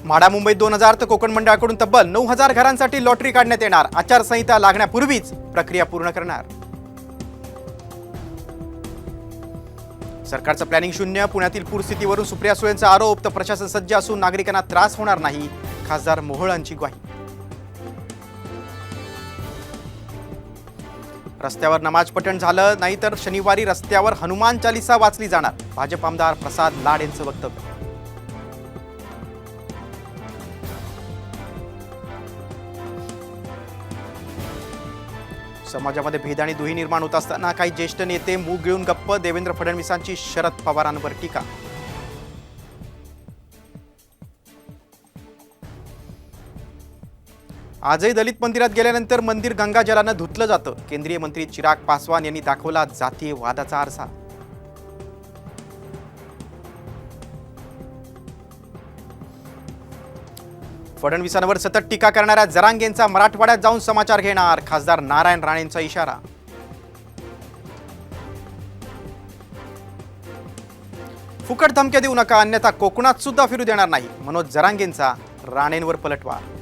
म्हाडा मुंबईत 2000 तर कोकण मंडळाकडून तब्बल 9000 घरांसाठी लॉटरी काढण्यात येणार। आचारसंहिता लागण्यापूर्वीच प्रक्रिया पूर्ण करणार। सरकारचं प्लॅनिंग शून्य। पुण्यातील पूरस्थितीवरून सुप्रिया सुळेंचा आरोप। तर प्रशासन सज्ज असून नागरिकांना त्रास होणार नाही, खासदार मोहोळांची ग्वाही। रस्त्यावर नमाज पठण झालं नाही तर शनिवारी रस्त्यावर हनुमान चालीसा वाचली जाणार। भाजप आमदार प्रसाद लाड यांचं वक्तव्य। समाजामध्ये भेद आणि दुही निर्माण होत असताना काही ज्येष्ठ नेते मूग गिळून गप्प। देवेंद्र फडणवीसांची शरद पवारांवर टीका। आजही दलित मंदिरात गेल्यानंतर मंदिर गंगाजलानं धुतलं जातं। केंद्रीय मंत्री चिराग पासवान यांनी दाखवला जातीय वादाचा आरसा। फडणवीसांवर सतत टीका करणाऱ्या जरांगेंचा मराठवाड्यात जाऊन समाचार घेणार। खासदार नारायण राणेंचा इशारा। फुकट धमक्या देऊ नका, अन्यथा कोकणात सुद्धा फिरू देणार नाही। मनोज जरांगेंचा राणेंवर पलटवार।